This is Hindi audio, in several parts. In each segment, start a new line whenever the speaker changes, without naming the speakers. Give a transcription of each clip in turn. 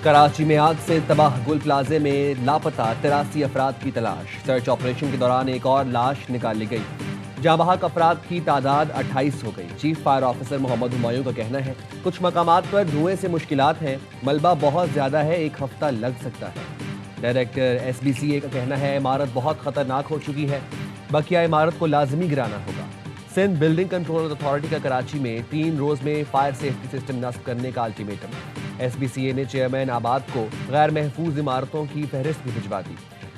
कराची में आग से तबाह गुल प्लाजे में लापता 83 अफराद की तलाश। सर्च ऑपरेशन के दौरान एक और लाश निकाल ली गई। जहां बहक अफराद की तादाद 28 हो गई। Chief fire officer Mohammad Humayun का कहना है कुछ मकामात पर धुएं से मुश्किलात हैं, मलबा बहुत ज्यादा है, एक हफ्ता लग सकता है। डायरेक्टर SBCA का कहना है इमारत बहुत खतरनाक हो चुकी है, बकिया इमारत को लाजमी गिराना होगा। सिंध बिल्डिंग कंट्रोल अथॉरिटी का कराची में 3 रोज में फायर सेफ्टी सिस्टम नस्ब करने का अल्टीमेटम। SBCA ने चेयरमैन आबाद को गैर महफूज इमारतों की फहरिस्त भी भिजवा दी।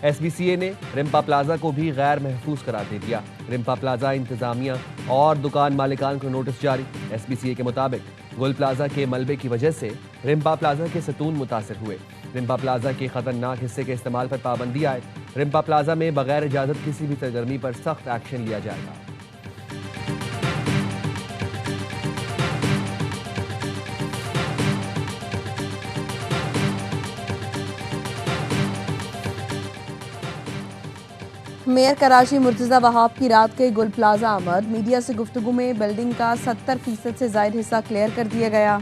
SBCA ने रिम्पा प्लाजा को भी गैर महफूज करार दे दिया। रिम्पा प्लाजा इंतजामिया और दुकान मालिकान को नोटिस जारी। SBCA के मुताबिक गुल प्लाजा के मलबे की वजह से रिम्पा प्लाजा के सतून मुतासिर हुए। रिम्पा प्लाजा के खतरनाक हिस्से के इस्तेमाल पर पाबंदी आए। रिम्पा प्लाजा में बगैर इजाजत किसी भी सरगर्मी पर सख्त एक्शन लिया जाएगा।
मेयर कराची मुर्तज़ा वहाब की रात के गुल प्लाजा आमद। मीडिया से गुफ्तगू में बिल्डिंग का 70% से ज़ायद हिस्सा क्लियर कर दिया गया।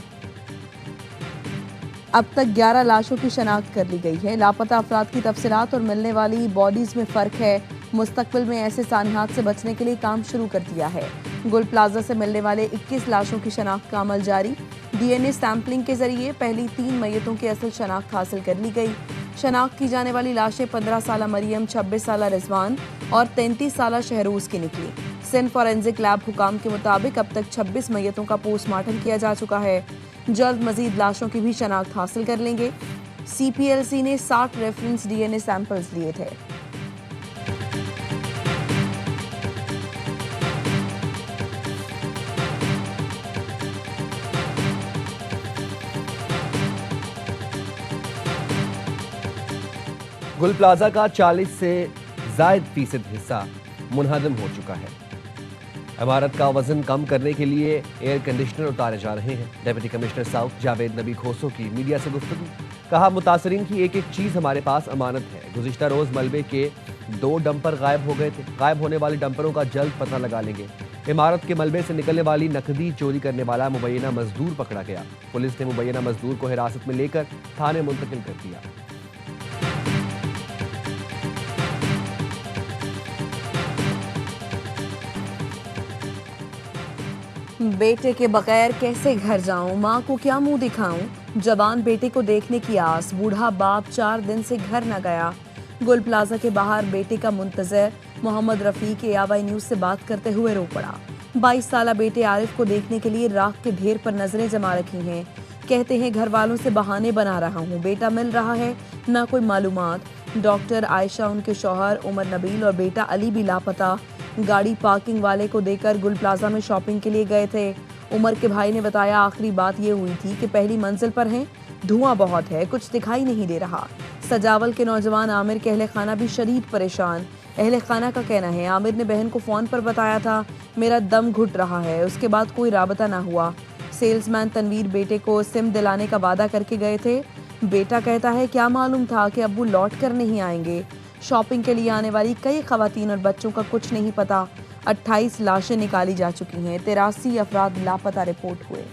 अब तक 11 लाशों की शनाख्त कर ली गई है। लापता अफराद की तफसीलात और मिलने वाली बॉडीज में फ़र्क है। मुस्तकबिल में ऐसे सानियात से बचने के लिए काम शुरू कर दिया है। गुल प्लाजा से मिलने वाले 21 लाशों की शनाख्त का अमल जारी। DNA सैम्पलिंग के जरिए पहली 3 मैयतों की असल शनाख्त हासिल कर ली गई। शनाख्त की जाने वाली लाशें 15 साला मरियम, 26 साला रिजवान और 33 साला शहरूज की निकली। सिंध फॉरेंसिक लैब हुकाम के मुताबिक अब तक 26 मैयतों का पोस्टमार्टम किया जा चुका है। जल्द मजीद लाशों की भी शनाख्त हासिल कर लेंगे। CPLC ने 60 रेफरेंस DNA सैंपल्स लिए थे।
गुल प्लाजा का 40 से ज़ायद फीसद हिस्सा मुनहदम हो चुका है। इमारत का वजन कम करने के लिए एयर कंडीशनर उतारे जा रहे हैं। डिप्टी कमिश्नर साउथ जावेद नबी खोसो की मीडिया से गुफ्तगू। कहा मुतासरीन की एक एक चीज़ हमारे पास अमानत है। गुज़िश्ता रोज़ मलबे के 2 डंपर गायब हो गए थे। गायब होने वाले डंपरों का जल्द पता लगा लेंगे। इमारत के मलबे से निकलने वाली नकदी चोरी करने वाला मुबैना मजदूर पकड़ा गया। पुलिस ने मुबैना मजदूर को हिरासत में लेकर थाने मुंतकिल कर दिया।
बेटे के बगैर कैसे घर जाऊं, माँ को क्या मुंह दिखाऊं। जवान बेटे को देखने की आस, बूढ़ा बाप 4 दिन से घर न गया। गुल प्लाजा के बाहर बेटे का मुंतजर मोहम्मद रफीक AY न्यूज से बात करते हुए रो पड़ा। 22 साला बेटे आरिफ को देखने के लिए राख के ढेर पर नजरें जमा रखी हैं। कहते हैं घर वालों से बहाने बना रहा हूँ, बेटा मिल रहा है ना कोई मालूमात। डॉक्टर आयशा, उनके शौहर उमर नबील और बेटा अली भी लापता। गाड़ी पार्किंग वाले को देकर गुल प्लाजा में शॉपिंग के लिए गए थे। उमर के भाई ने बताया आखिरी बात ये हुई थी कि पहली मंजिल पर हैं, धुआं बहुत है, कुछ दिखाई नहीं दे रहा। सजावल के नौजवान आमिर के अहले खाना भी शदीद परेशान। अहले खाना का कहना है आमिर ने बहन को फ़ोन पर बताया था मेरा दम घुट रहा है, उसके बाद कोई राबता ना हुआ। सेल्समैन तनवीर बेटे को सिम दिलाने का वादा करके गए थे। बेटा कहता है क्या मालूम था कि अब्बू लौट कर नहीं आएंगे। शॉपिंग के लिए आने वाली कई खवातीन और बच्चों का कुछ नहीं पता। 28 लाशें निकाली जा चुकी हैं। 83 अफराद लापता रिपोर्ट हुए।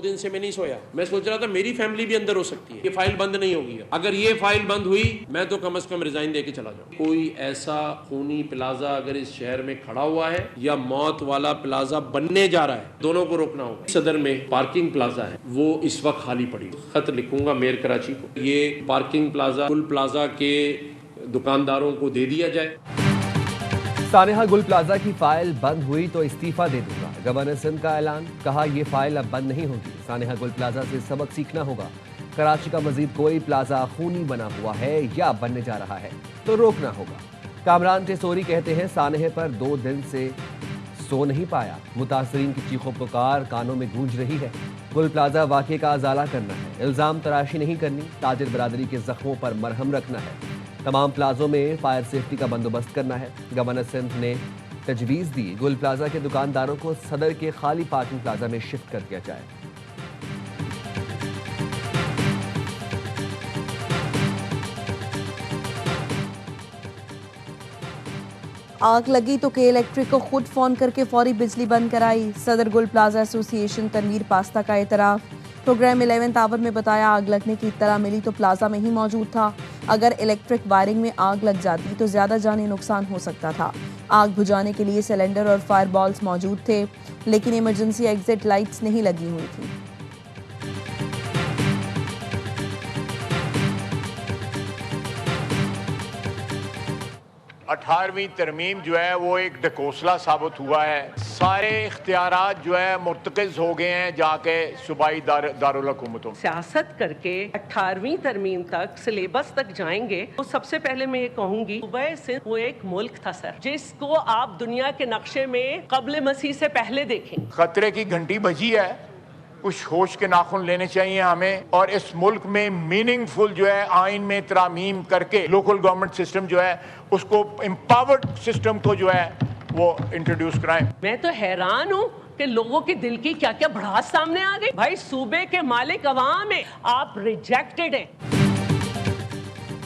दिन से मैं नहीं सोया। मैं सोच रहा था मेरी फैमिली भी अंदर हो सकती है, ये फाइल बंद नहीं होगी। अगर ये फाइल बंद हुई मैं तो कम से कम रिजाइन दे के चला जाऊं। कोई ऐसा खूनी प्लाजा अगर इस शहर में खड़ा हुआ है या मौत वाला प्लाजा बनने जा रहा है, दोनों को रोकना होगा। सदर में पार्किंग प्लाजा है, वो इस वक्त खाली पड़ी। खत लिखूंगा मेयर कराची को, ये पार्किंग प्लाजा गुल प्लाजा के दुकानदारों को दे दिया जाए।
सानेहा गुल प्लाजा की फाइल बंद हुई तो इस्तीफा दे दूंगा। गवर्नर सिंध का ऐलान। कहा यह फाइल अब बंद नहीं होगी। सानेहा गुल प्लाजा से सबक सीखना होगा। कराची का मजीद कोई प्लाजा खूनी बना हुआ है या बनने जा रहा है तो रोकना होगा। कामरान टेसोरी कहते हैं सानेहे पर 2 दिन से सो नहीं पाया। मुतासरीन की चीखों पुकार कानों में गूंज रही है। गुल प्लाजा वाक़े का अजाला करना है, इल्ज़ाम तराशी नहीं करनी। ताजिर बरादरी के जख्मों पर मरहम रखना है। तमाम प्लाजों में फायर सेफ्टी का बंदोबस्त करना है। गवर्नर सिंध ने तजवीज़ दी गुल प्लाजा के दुकानदारों को सदर के खाली पार्किंग प्लाजा में शिफ्ट कर दिया जाए।
आग लगी तो के इलेक्ट्रिक को खुद फोन करके फौरी बिजली बंद कराई। सदर गुल प्लाजा एसोसिएशन तनवीर पास्ता का एतराफ। प्रोग्राम 11th आवर में बताया आग लगने की इत्तला मिली तो प्लाजा में ही मौजूद था। अगर इलेक्ट्रिक वायरिंग में आग लग जाती तो ज्यादा जानी नुकसान हो सकता था। आग बुझाने के लिए सिलेंडर और फायर बॉल्स मौजूद थे, लेकिन इमरजेंसी एग्जिट लाइट्स नहीं लगी हुई थी।
अठारहवीं तरमीम जो है वो एक ढकोसला साबित हुआ है। सारे इख्तियारात जो है मुर्तकिज हो गए हैं जाके सूबाई दारुल हुकूमतों।
सियासत करके 18वीं तरमीम तक सिलेबस तक जाएंगे तो सबसे पहले मैं ये कहूंगी सुबह से वो एक मुल्क था सर, जिसको आप दुनिया के नक्शे में कब्ल मसीह से पहले देखेंगे।
खतरे की घंटी बजी है, कुछ होश के नाखून लेने चाहिए हमें, और इस मुल्क में मीनिंगफुल जो है आइन में तरामीम करके लोकल गवर्नमेंट सिस्टम जो है उसको एम्पावर्ड सिस्टम को जो है वो इंट्रोड्यूस कराएं।
मैं तो हैरान हूँ कि लोगों के दिल की क्या क्या भड़ास सामने आ गई। भाई सूबे के मालिक अवाम है, आप रिजेक्टेड हैं।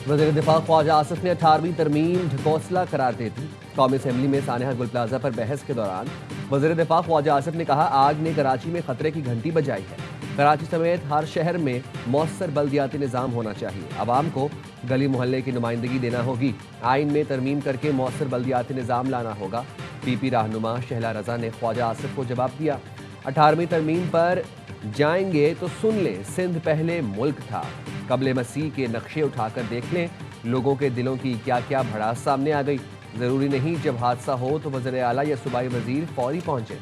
वज़ीर दिफा ख्वाजा आसिफ ने 18वीं तरमीम ढकोसला करार दे दी। कौमी असेंबली में सानेहा गुल प्लाजा पर बहस के दौरान वज़ीर दिफा ख्वाजा आसिफ ने कहा आग ने कराची में खतरे की घंटी बजाई है। कराची समेत हर शहर में मौसर बल्दियाती निज़ाम होना चाहिए। आवाम को गली मोहल्ले की नुमाइंदगी देना होगी। आइन में तरमीम करके मौसर बल्दियाती निज़ाम लाना होगा। पीपी रहनुमा शहला रजा ने ख्वाजा आसिफ को जवाब दिया। 18वीं तरमीम पर जाएंगे तो सुन ले, सिंध पहले मुल्क था। कब्ल मसीह के नक्शे उठाकर देख लें, लोगों के दिलों की क्या क्या भड़ास सामने आ गई। ज़रूरी नहीं जब हादसा हो तो वज़ीर आला या सूबाई वज़ीर फौरी पहुंचे।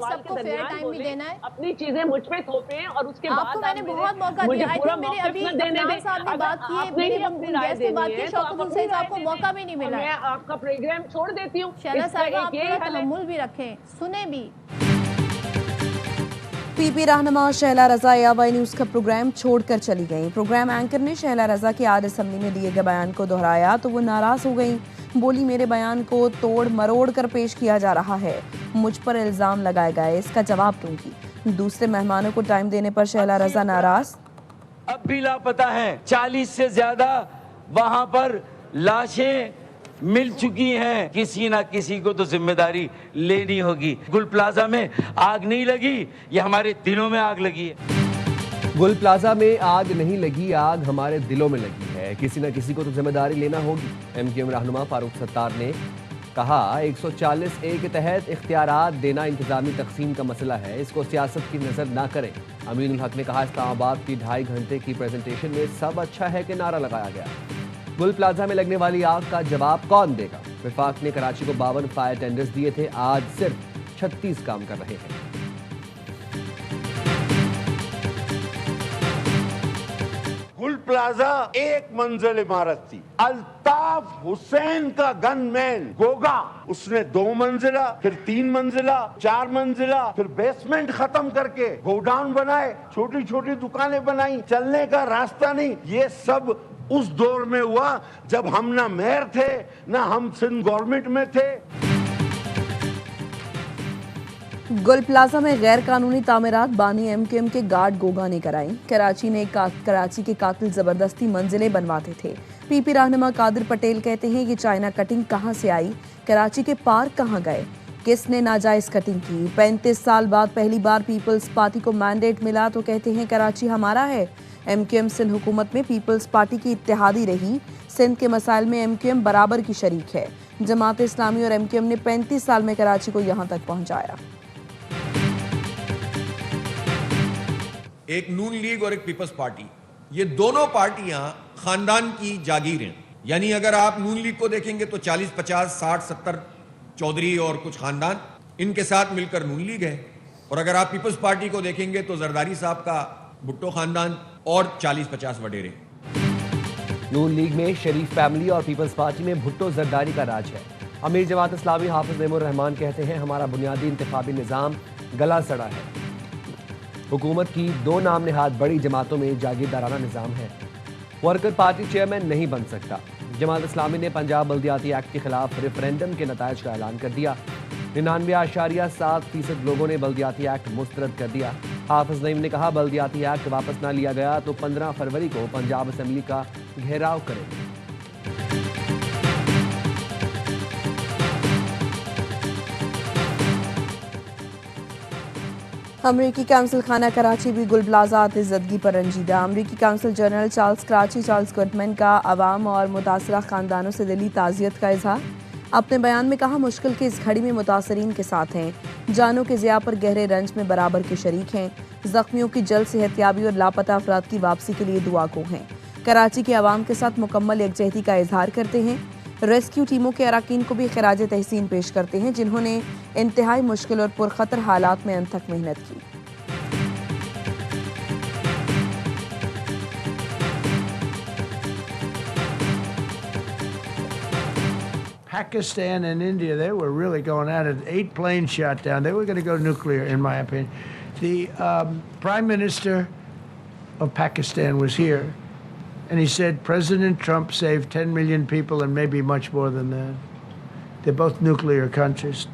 सबको फेयर टाइम भी देना है।
अपनी चीजें मुझ पे थोपें और उसके बाद
आपको मैंने बहुत मौका दिया है। मेरी अभी अफनान साहब ने बात की है, मेरी गैस पे बात की, शौकत हुसैन साहब को मौका भी नहीं मिला।
मैं आपका प्रोग्राम छोड़ देती हूँ।
शहला साहब आप थोड़ा तहम्मुल भी रखें, सुने भी।
पीपी रहनुमा शहला रजा एआवाई न्यूज़ का प्रोग्राम छोड़कर चली गईं। प्रोग्राम एंकर ने शहला रजा के आज असेंबली में दिए गए बयान को दोहराया तो वो नाराज हो गईं। बोली मेरे बयान को तोड़ मरोड़ कर पेश किया जा रहा है, मुझ पर इल्जाम लगाए गए, इसका जवाब दूंगी। दूसरे मेहमानों को टाइम देने पर शहला रजा नाराज।
अब भी लापता हैं 40 से ज्यादा वहां पर लाशें मिल चुकी हैं। किसी ना किसी को तो जिम्मेदारी लेनी होगी। गुल प्लाजा में आग नहीं लगी, ये हमारे दिलों में आग लगी है।
गुल प्लाजा में आग नहीं लगी, आग हमारे दिलों में लगी है। किसी न किसी को तो जिम्मेदारी लेना होगी। MQM रहनुमा फारूक सत्तार ने कहा 140A के तहत इख्तियारात देना इंतजामी तकसीम का मसला है, इसको सियासत की नजर ना करें। अमीनुल हक ने कहा इस्लामाबाद की 2.5 घंटे की प्रेजेंटेशन में सब अच्छा है कि नारा लगाया गया। गुल प्लाजा में लगने वाली आग का जवाब कौन देगा? विफाक ने कराची को 52 फायर टेंडर्स दिए थे, आज सिर्फ 36 काम कर रहे हैं।
गुल प्लाजा एक मंजिल इमारत थी। अल्ताफ हुसैन का गनमैन गोगा, उसने 2 मंजिला, फिर 3 मंजिला, 4 मंजिला, फिर बेसमेंट खत्म करके गोडाउन बनाए, छोटी छोटी दुकानें बनाई, चलने का रास्ता नहीं। ये सब उस दौर में हुआ जब हम ना मेयर थे ना हम सिंध गवर्नमेंट में थे।
गुल प्लाजा में गैर कानूनी तामीरात बानी MQM के गार्ड गोगा ने कराई। कराची के कातिल जबरदस्ती मंजिलें बनवाते थे। पीपी रहनुमा कादिर पटेल कहते हैं कि चाइना कटिंग कहां से आई, कराची के पार्क कहां गए, किसने नाजायज कटिंग की। 35 साल बाद पहली बार पीपल्स पार्टी को मैंडेट मिला तो कहते हैं कराची हमारा है। MQM सिंध हुकूमत में पीपल्स पार्टी की इत्तेहादी रही। सिंध के मसाइल में MQM बराबर की शरीक है। जमात इस्लामी और MQM ने 35 साल में कराची को यहाँ तक पहुँचाया।
एक नून लीग और एक पीपल्स पार्टी, ये दोनों पार्टियां खानदान की जागीर हैं। यानी अगर आप नून लीग को देखेंगे तो 40, 50, 60, 70 चौधरी और कुछ खानदान इनके साथ मिलकर नून लीग है, और अगर आप पीपल्स पार्टी को देखेंगे तो जरदारी साहब का भुट्टो खानदान और 40-50 वडेरे।
नून लीग में शरीफ फैमिली और पीपल्स पार्टी में भुट्टो जरदारी का राज है। अमीर जमात इस्लामी हाफिज नेमुर रहमान कहते हैं हमारा बुनियादी इंतखाबी निज़ाम गला सड़ा है। हुकूमत की 2 नाम निहाद बड़ी जमातों में जागीरदाराना निज़ाम है। वर्कर पार्टी चेयरमैन नहीं बन सकता। जमात इस्लामी ने पंजाब बल्दियाती एक्ट के खिलाफ रेफरेंडम के नतायज का ऐलान कर दिया। 99.7% लोगों ने बल्दियाती एक्ट मुस्तरद कर दिया। हाफिज नईम ने कहा, बल्दियाती एक्ट वापस ना लिया गया तो 15 फरवरी को पंजाब असेंबली का घेराव करेंगे।
अमरीकी काउंसिल खाना कराची भी गुल प्लाजा आतिशदगी पर रंजीदा। अमरीकी council general Charles Karachi Charles Goodman का आवाम और मुतासरा खानदानों से दिली ताज़ियत का इजहार। अपने बयान में कहा, मुश्किल की इस घड़ी में मुतासरीन के साथ हैं, जानों के ज़िया पर गहरे रंज में बराबर के शरीक हैं, जख्मियों की जल्द सेहतयाबी और लापता अफराद की वापसी के लिए दुआ को हैं। कराची के आवाम के साथ मुकम्मल यकजहती का इजहार करते हैं। रेस्क्यू टीमों के अराकीन को भी खिराज तहसीन पेश करते हैं, जिन्होंने इंतहाई मुश्किल और पुरखतर हालात में अनथक मेहनत की।
Pakistan and India, they were really going at it. 8 planes shot down. They were going to go nuclear, in my opinion. The Prime Minister of Pakistan was here, and he said President Trump saved 10 million people and maybe much more than that. They're both nuclear countries.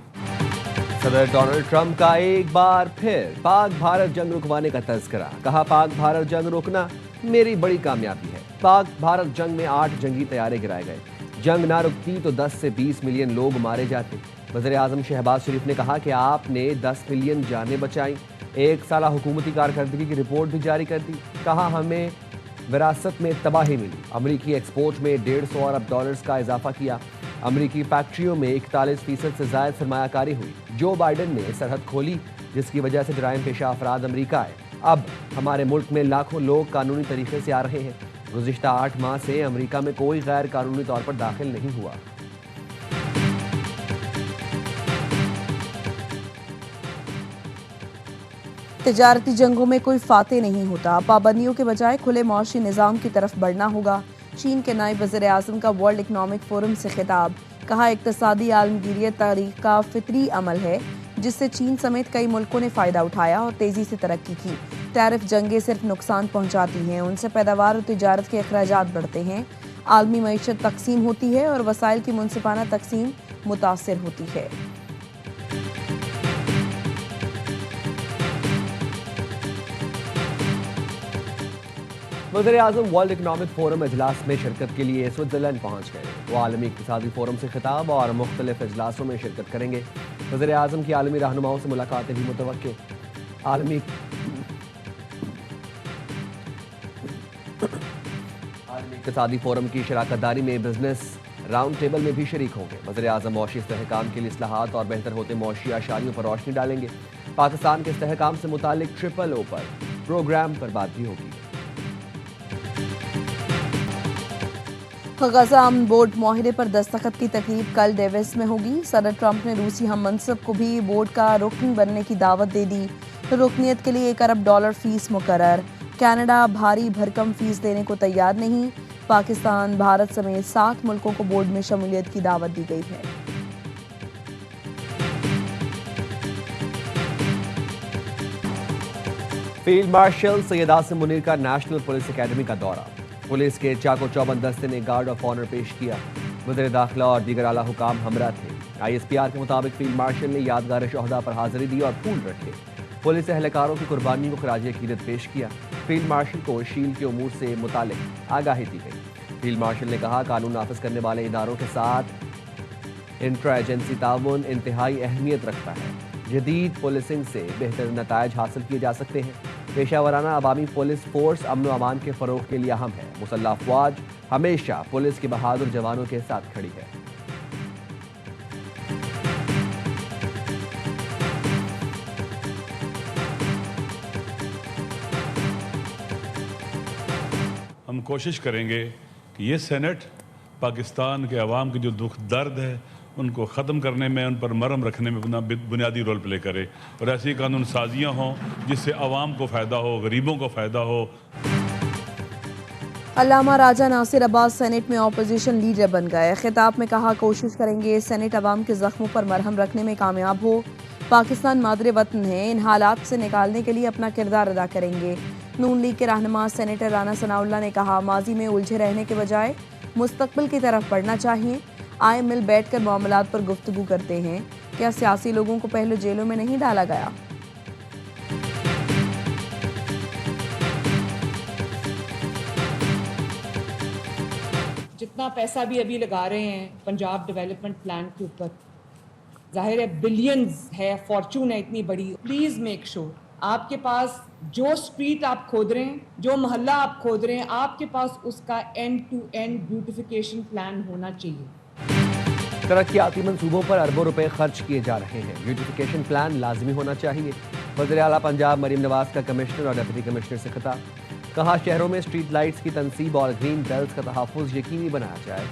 सदर डोनाल्ड ट्रंप का एक बार फिर पाक भारत जंग रुकवाने का तज़किरा। कहा, पाक भारत जंग रोकना मेरी बड़ी कामयाबी है। पाक भारत जंग में 8 जंगी तैयारे गिराए गए। जंग ना रुकती तो 10 से 20 मिलियन लोग मारे जाते। वज़ीर-ए-आज़म शहबाज शरीफ ने कहा कि आपने 10 मिलियन जानें बचाई। 1 साला हुकूमती कारकर्दगी की रिपोर्ट भी जारी कर दी। कहा, हमें विरासत में तबाही मिली। अमरीकी एक्सपोर्ट में $150 अरब का इजाफा किया। अमरीकी फैक्ट्रियों में 41% से ज़ायद सरमायाकारी हुई। जो बाइडन ने सरहद खोली, जिसकी वजह से जराइम पेशा अफराद अमरीका आए। अब हमारे मुल्क में लाखों लोग कानूनी तरीके से आ रहे हैं। गुज़िश्ता 8 माह से अमरीका में कोई गैर कानूनी तौर पर दाखिल नहीं हुआ।
तिजारती जंगों में कोई फातेह नहीं होता। पाबंदियों के बजाय खुले मौशी निज़ाम की तरफ बढ़ना होगा। चीन के नायब वज़ीर-ए-आज़म का वर्ल्ड इकनॉमिक फोरम से खिताब। कहा, इक़्तिसादी आलमगीरियत तारीख का फितरी अमल है, जिससे चीन समेत कई मुल्कों ने फ़ायदा उठाया और तेज़ी से तरक्की की। टैरिफ जंगें सिर्फ नुकसान पहुँचाती हैं, उनसे पैदावार और तिजारत के अखराजात बढ़ते हैं। आलमी मईशत तकसीम होती है और वसाइल की मुनसिफाना तकसीम मुतासिर होती है।
वज़ीर-ए-आज़म वर्ल्ड इकनॉमिक फोरम इजलास में शिरकत के लिए स्विट्ज़रलैंड पहुँच गए। वो आलमी इक़्तिसादी फोरम से खिताब और मुख्तलिफ इजलासों में शिरकत करेंगे। वज़ीर-ए-आज़म की आलमी रहनुमाओं से मुलाकातें भी मुतवक्के। आलमी इक़्तिसादी फोरम की शराकतदारी में बिजनेस राउंड टेबल में भी शरीक होंगे। वज़ीर-ए-आज़म मौशी इस्तेहकाम के लिए इस्लाहात और बेहतर होते मौशी आशारियों पर रोशनी डालेंगे। पाकिस्तान के इस्तेहकाम से मुतालिक ट्रिपल ओ पर प्रोग्राम पर बात भी होगी।
गजा अमन बोर्ड मुआहिदे पर दस्तखत की तकरीब कल डेविस में होगी। सदर ट्रंप ने रूसी हम मनसब को भी बोर्ड का रुकन बनने की दावत दे दी। रुकनियत के लिए $1 अरब फीस मुकर्रर। कनाडा भारी भरकम फीस देने को तैयार नहीं। पाकिस्तान, भारत समेत 7 मुल्कों को बोर्ड में शमूलियत की दावत दी गई है।
फील्ड मार्शल सैयद आसिम मुनीर का नेशनल पुलिस अकेडमी का दौरा। पुलिस के चाको चौबंद दस्ते ने गार्ड ऑफ ऑनर पेश किया। वज़ीर दाखिला और दीगर आला हुकाम हमरा थे। ISPR के मुताबिक फील्ड मार्शल ने यादगार शोहदा पर हाजिरी दी और फूल रखे। पुलिस एहलकारों की कुर्बानियों को खराज अकीदत पेश किया। फील्ड मार्शल को शील्ड के उमूर से मुतालिक आगाही दी गई। फील्ड मार्शल ने कहा, कानून नाफिज करने वाले इदारों के साथ इंट्रा एजेंसी ताउन इंतहाई अहमियत रखता है। जदीद पुलिसिंग से बेहतर नतायज हासिल किए जा सकते हैं। पेशावराना अवामी पुलिस फोर्स अमन व अमान के फ़रोग के लिए अहम है। मुसल्लह अफवाज हमेशा पुलिस के बहादुर जवानों के साथ खड़ी है।
हम कोशिश करेंगे कि ये सेनेट पाकिस्तान के अवाम की जो दुख दर्द है उनको ख़त्म करने में, उन पर मरहम रखने में बुनियादी रोल प्ले करे और ऐसी कानून साजियाँ हों जिससे अवाम को फ़ायदा हो, गरीबों को फ़ायदा हो।
अल्लामा राजा नासिर अब्बास सेनेट में ऑपोजिशन लीडर बन गए। खिताब में कहा, कोशिश करेंगे सेनेट अवाम के ज़ख्मों पर मरहम रखने में कामयाब हो। पाकिस्तान मादरे वतन है, इन हालात से निकालने के लिए अपना किरदार अदा करेंगे। नून लीग के रहनुमा सेनेटर राना सनाउल्लाह ने कहा, माजी में उलझे रहने के बजाय मुस्तकबिल की तरफ बढ़ना चाहिए। आए मिल बैठकर मामलात पर गुफ्तगू करते हैं। क्या सियासी लोगों को पहले जेलों में नहीं डाला गया?
जितना पैसा भी अभी लगा रहे हैं पंजाब डेवलपमेंट प्लान के ऊपर, जाहिर है बिलियंस है, फॉर्चून है इतनी बड़ी। प्लीज़ मेक श्योर आपके पास जो स्ट्रीट आप खोद रहे हैं, जो मोहल्ला आप खोद रहे हैं, आपके पास उसका end to end beautification plan होना चाहिए।
तरक्याती मंसूबों पर अरबों रुपए खर्च किए जा रहे हैं, ब्यूटिफिकेशन प्लान लाजमी होना चाहिए। वज़ीर आला पंजाब मरीम नवाज का कमिश्नर और डिप्टी कमिश्नर से खिताब। कहा शहरों में स्ट्रीट लाइट्स की तनसीब और ग्रीन बेल्ट का तहफ़्फ़ुज़ यकीनी बनाया जाए।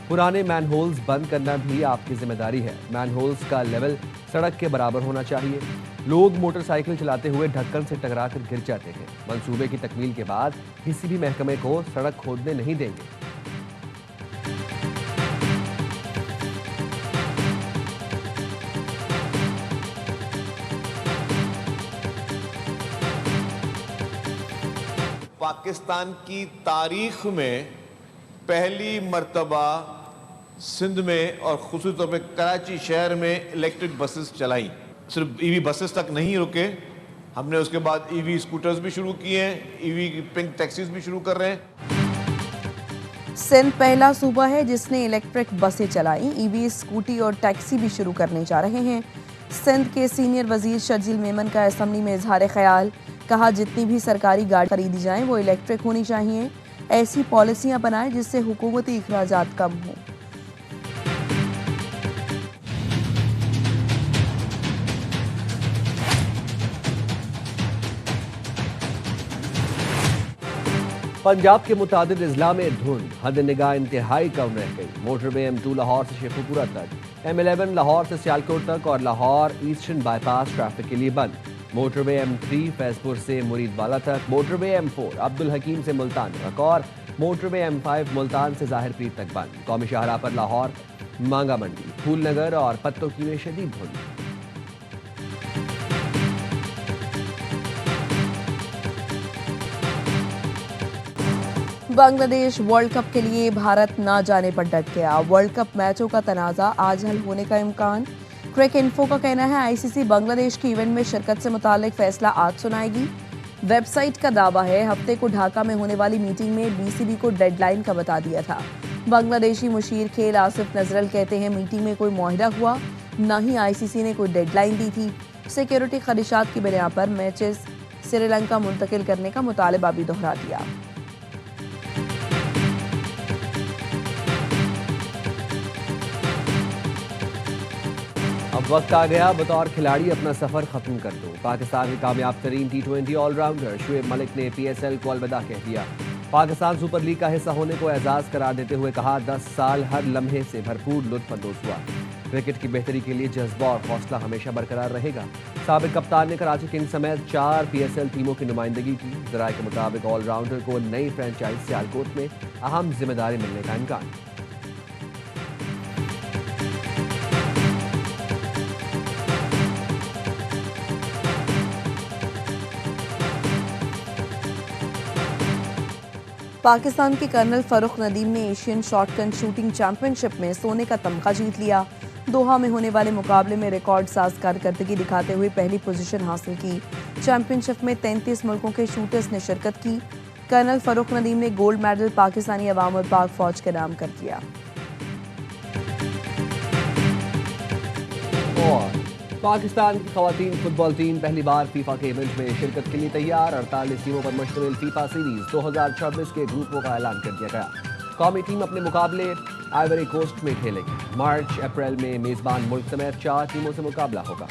पुराने मैन होल्स बंद करना भी आपकी जिम्मेदारी है। मैन होल्स का लेवल सड़क के बराबर होना चाहिए। लोग मोटरसाइकिल चलाते हुए ढक्कन से टकरा कर गिर जाते हैं। मंसूबे की तकमील के बाद किसी भी महकमे को सड़क खोदने नहीं देंगे।
पाकिस्तान की तारीख में पहली मर्तबा सिंध में और ख़ुसूस तौर पर कराची शहर में इलेक्ट्रिक बसेस चलाई। सिर्फ ईवी बसेस तक नहीं रुके, हमने उसके बाद ईवी स्कूटर्स भी शुरू किए हैं, ईवी पिंक टैक्सीज भी शुरू कर रहे हैं।
सिंध पहला सूबा है जिसने इलेक्ट्रिक बसें चलाई, ईवी स्कूटी और टैक्सी भी शुरू करने जा रहे हैं। सिंध के सीनियर वजीर शर्जील मेमन का असम्बली में इजहार ख्याल। कहा जितनी भी सरकारी गाड़ी खरीदी जाएं वो इलेक्ट्रिक होनी चाहिए। ऐसी पॉलिसियां बनाएं जिससे हुकूमती अखराजात कम हों।
पंजाब के मुतादिद अजला में धुंध, हद निगाह इंतहाई कम रह गई। मोटरवे M2 लाहौर से शेखुपुरा तक, M11 लाहौर से सियालकोट तक और लाहौर ईस्टर्न बाईपास ट्रैफिक के लिए बंद। मोटरवे M3 फैजपुर से मुरीदवाला तक, मोटरवे M4 अब्दुल हकीम से मुल्तान तक और मोटरवे M5 मुल्तान से जाहिर पीर तक बंद। कौमी शाहराह पर लाहौर, मांगा मंडी, फूलनगर और पत्तोकी में शदीद धुंध।
बांग्लादेश वर्ल्ड कप के लिए भारत ना जाने पर डट गया। वर्ल्ड कप मैचों का तनाज़ा आज हल होने का इम्कान। क्रिक इन्फो का कहना है आईसीसी बांग्लादेश की इवेंट में शिरकत से मुतालिक फैसला आज सुनाएगी। वेबसाइट का दावा है हफ्ते को ढाका में होने वाली मीटिंग में बीसीबी को डेडलाइन का बता दिया था। बांग्लादेशी मुशीर खेल आसिफ नजरल कहते हैं मीटिंग में कोई मुआहिदा हुआ, न ही आईसीसी ने कोई डेडलाइन दी थी। सिक्योरिटी खदशात की बिना पर मैचेस श्रीलंका मुंतकिल करने का मुतालबा भी दोहरा दिया।
अब वक्त आ गया बतौर खिलाड़ी अपना सफर खत्म कर दो। पाकिस्तान के कामयाब तरीन T20 ऑलराउंडर शुएब मलिक ने PSL को अलविदा कह दिया। पाकिस्तान सुपर लीग का हिस्सा होने को एजाज करार देते हुए कहा 10 साल हर लम्हे से भरपूर लुत्फअंदोज हुआ। क्रिकेट की बेहतरी के लिए जज्बा और हौसला हमेशा बरकरार रहेगा। साबिक कप्तान ने कराची किंग्स समेत 4 PSL टीमों की नुमाइंदगी की। जराये के मुताबिक ऑलराउंडर को नई फ्रेंचाइज सियालकोट में अहम जिम्मेदारी मिलने का इम्कान।
पाकिस्तान के कर्नल फरूख नदीम ने एशियन शॉटगन शूटिंग चैंपियनशिप में सोने का तमगा जीत लिया। दोहा में होने वाले मुकाबले में रिकॉर्ड साज कारकर्दगी दिखाते हुए पहली पोजीशन हासिल की। चैंपियनशिप में 33 मुल्कों के शूटर्स ने शिरकत की। कर्नल फरूख नदीम ने गोल्ड मेडल पाकिस्तानी अवाम और पाक फौज के नाम कर दिया।
और पाकिस्तान की खवातीन फुटबॉल टीम पहली बार फीफा के इवेंट में शिरकत के लिए तैयार। 48 टीमों पर मुश्तमिल फीफा सीरीज 2024 के ग्रुपों का ऐलान कर दिया गया। कौमी टीम अपने मुकाबले आइवरी कोस्ट में खेलेगी। मार्च अप्रैल में मेजबान मुल्क समेत 4 टीमों से मुकाबला होगा।